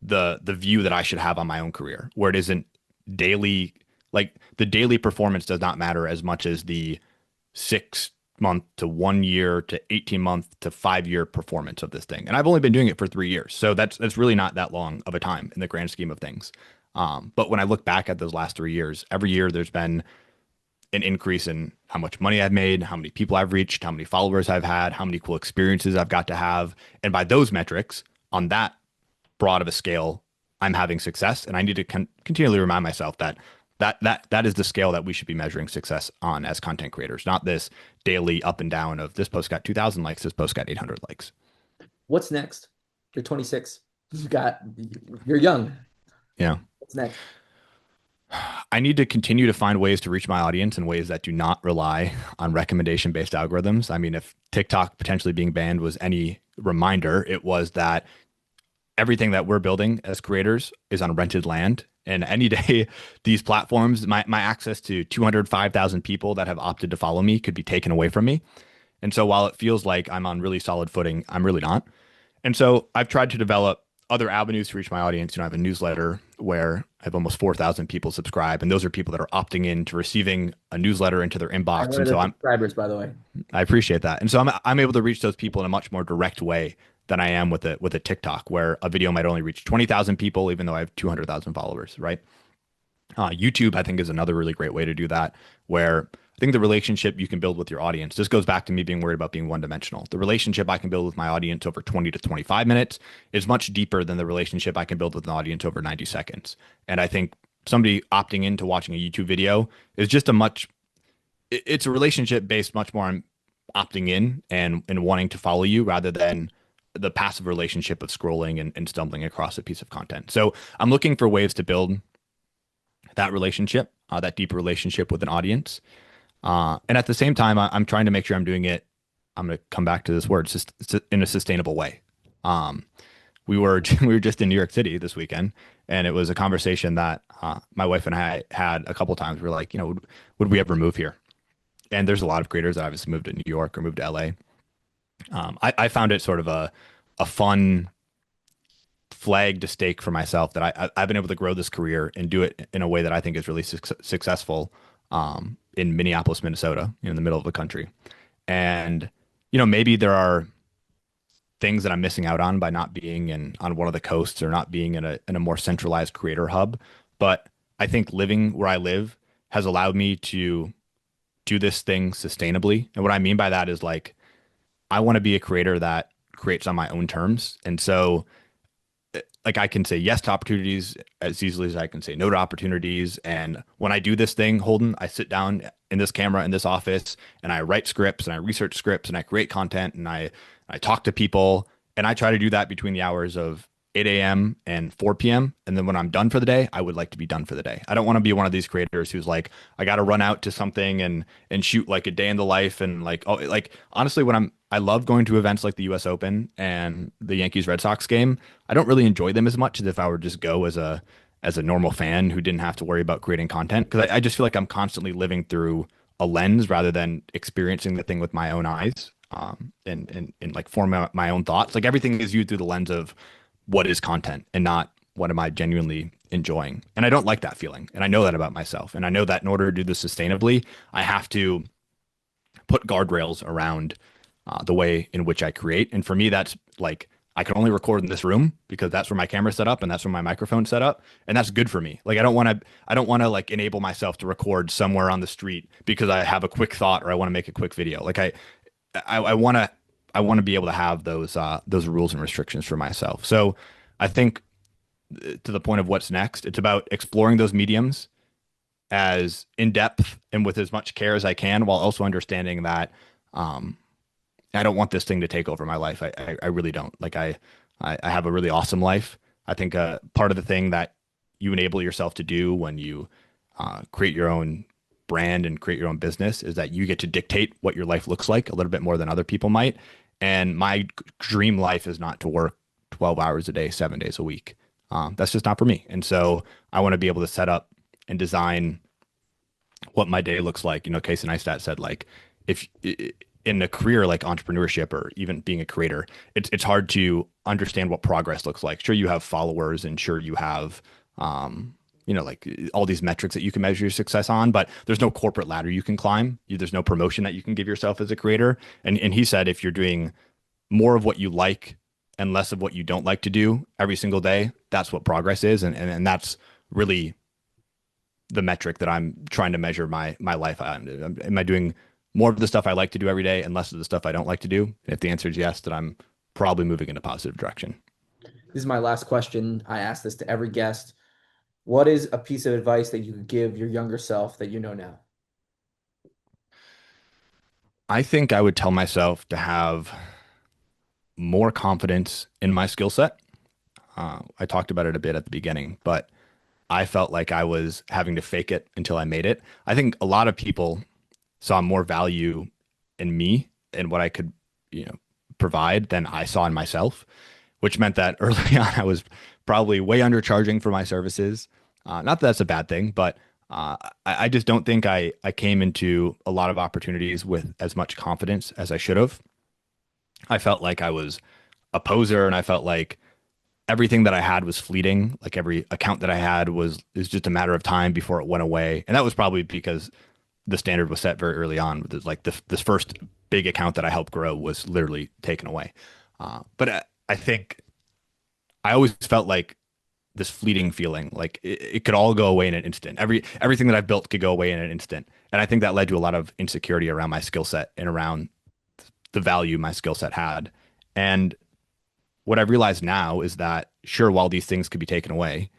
the view that I should have on my own career, where it isn't daily. Like, the daily performance does not matter as much as the 6 month to 1 year to 18 month to 5 year performance of this thing. And I've only been doing it for 3 years. So that's really not that long of a time in the grand scheme of things. But when I look back at those last 3 years, every year there's been an increase in how much money I've made, how many people I've reached, how many followers I've had, how many cool experiences I've got to have. And by those metrics, on that broad of a scale, I'm having success. And I need to continually remind myself that that is the scale that we should be measuring success on as content creators, not this daily up and down of this post got 2,000 likes, this post got 800 likes. What's next? You're 26. You're young. Yeah. What's next? I need to continue to find ways to reach my audience in ways that do not rely on recommendation-based algorithms. I mean, if TikTok potentially being banned was any reminder, it was that everything that we're building as creators is on rented land. And any day, these platforms, my access to 205,000 people that have opted to follow me could be taken away from me. And so while it feels like I'm on really solid footing, I'm really not. And so I've tried to develop other avenues to reach my audience. You know, I have a newsletter where I have almost 4,000 people subscribe, and those are people that are opting in to receiving a newsletter into their inbox. And so I'm subscribers, by the way. I appreciate that. And so I'm able to reach those people in a much more direct way than I am with a TikTok, where a video might only reach 20,000 people, even though I have 200,000 followers, right? YouTube, I think, is another really great way to do that, where I think the relationship you can build with your audience, this goes back to me being worried about being one-dimensional. The relationship I can build with my audience over 20 to 25 minutes is much deeper than the relationship I can build with an audience over 90 seconds. And I think somebody opting into watching a YouTube video is just it's a relationship based much more on opting in and wanting to follow you rather than the passive relationship of scrolling and stumbling across a piece of content. So I'm looking for ways to build that relationship, that deep relationship with an audience. And at the same time, I'm trying to make sure I'm doing it. I'm going to come back to this word, just in a sustainable way. We were just in New York City this weekend, and it was a conversation that my wife and I had a couple of times. We were like, would we ever move here? And there's a lot of creators that obviously moved to New York or moved to LA. I found it sort of a fun flag to stake for myself that I've been able to grow this career and do it in a way that I think is really successful. In Minneapolis, Minnesota, in the middle of the country. And, maybe there are things that I'm missing out on by not being on one of the coasts or not being in a more centralized creator hub. But I think living where I live has allowed me to do this thing sustainably. And what I mean by that is, like, I want to be a creator that creates on my own terms. And so, like, I can say yes to opportunities as easily as I can say no to opportunities. And when I do this thing, Holden, I sit down in this camera in this office and I write scripts and I research scripts and I create content and I talk to people, and I try to do that between the hours of 8 a.m. and 4 p.m. And then when I'm done for the day, I would like to be done for the day. I don't want to be one of these creators who's like, I got to run out to something and shoot like a day in the life. And honestly, I love going to events like the US Open and the Yankees Red Sox game. I don't really enjoy them as much as if I were just go as a normal fan who didn't have to worry about creating content. Cause I just feel like I'm constantly living through a lens rather than experiencing the thing with my own eyes. And like form my own thoughts. Like, everything is viewed through the lens of what is content and not what am I genuinely enjoying. And I don't like that feeling. And I know that about myself. And I know that in order to do this sustainably, I have to put guardrails around the way in which I create. And for me, that's like, I can only record in this room because that's where my camera's set up and that's where my microphone's set up. And that's good for me. Like, I don't want to like enable myself to record somewhere on the street because I have a quick thought or I want to make a quick video. Like, I want to be able to have those rules and restrictions for myself. So I think, to the point of what's next, it's about exploring those mediums as in depth and with as much care as I can, while also understanding that I don't want this thing to take over my life. I really don't. Like, I have a really awesome life. I think part of the thing that you enable yourself to do when you create your own brand and create your own business is that you get to dictate what your life looks like a little bit more than other people might. And my dream life is not to work 12 hours a day, 7 days a week. That's just not for me. And so I want to be able to set up and design what my day looks like. Casey Neistat said, like, if in a career like entrepreneurship or even being a creator, it's hard to understand what progress looks like. Sure, you have followers and sure you have, like all these metrics that you can measure your success on, but there's no corporate ladder you can climb. There's no promotion that you can give yourself as a creator. And he said, if you're doing more of what you like and less of what you don't like to do every single day, that's what progress is. And that's really the metric that I'm trying to measure my life on. Am I doing more of the stuff I like to do every day and less of the stuff I don't like to do? And if the answer is yes, then I'm probably moving in a positive direction. This is my last question. I ask this to every guest. What is a piece of advice that you could give your younger self that you know now? I think I would tell myself to have more confidence in my skill set. I talked about it a bit at the beginning, but I felt like I was having to fake it until I made it. I think a lot of people saw more value in me and what I could, provide than I saw in myself, which meant that early on I was probably way undercharging for my services. Not that that's a bad thing, but I just don't think I came into a lot of opportunities with as much confidence as I should have. I felt like I was a poser, and I felt like everything that I had was fleeting. Like every account that I had is just a matter of time before it went away. And that was probably because the standard was set very early on. Like this first big account that I helped grow was literally taken away. But I think I always felt like this fleeting feeling, like it could all go away in an instant. Everything that I've built could go away in an instant. And I think that led to a lot of insecurity around my skill set and around the value my skill set had. And what I've realized now is that, sure, while these things could be taken away,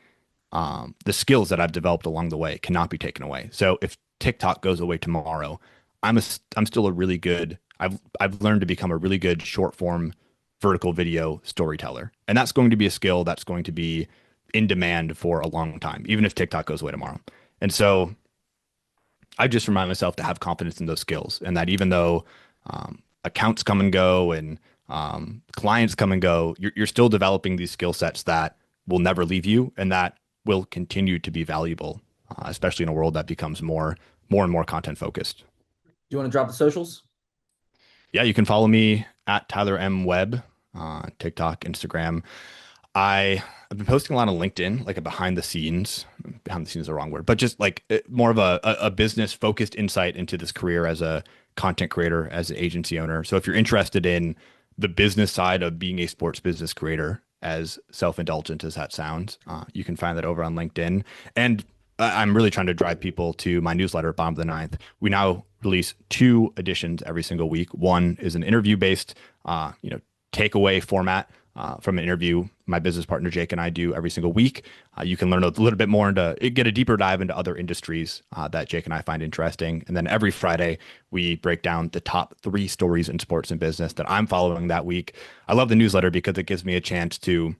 the skills that I've developed along the way cannot be taken away. So if TikTok goes away tomorrow, I'm still a really good. I've learned to become a really good short form vertical video storyteller, and that's going to be a skill that's going to be in demand for a long time, even if TikTok goes away tomorrow. And so I just remind myself to have confidence in those skills, and that even though accounts come and go and clients come and go, you're still developing these skill sets that will never leave you and that will continue to be valuable, especially in a world that becomes more and more content focused. Do you want to drop the socials? Yeah, you can follow me at Tyler M. Webb, TikTok, Instagram. I've been posting a lot on LinkedIn, like a behind the scenes is the wrong word, but just like more of a business focused insight into this career as a content creator, as an agency owner. So if you're interested in the business side of being a sports business creator, as self-indulgent as that sounds, you can find that over on LinkedIn. And I'm really trying to drive people to my newsletter, Bottom of the Ninth. We now release 2 editions every single week. One is an interview-based, takeaway format from an interview my business partner Jake and I do every single week. You can learn a little bit more get a deeper dive into other industries that Jake and I find interesting. And then every Friday, we break down the top 3 stories in sports and business that I'm following that week. I love the newsletter because it gives me a chance to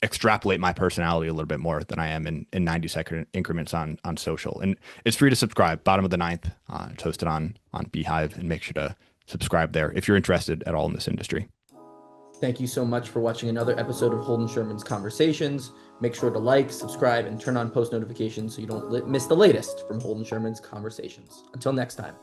extrapolate my personality a little bit more than I am in 90-second increments on social. And it's free to subscribe. Bottom of the Ninth. It's hosted on Beehive, and make sure to subscribe there if you're interested at all in this industry. Thank you so much for watching another episode of Holden Sherman's Conversations. Make sure to like, subscribe, and turn on post notifications so you don't miss the latest from Holden Sherman's Conversations. Until next time.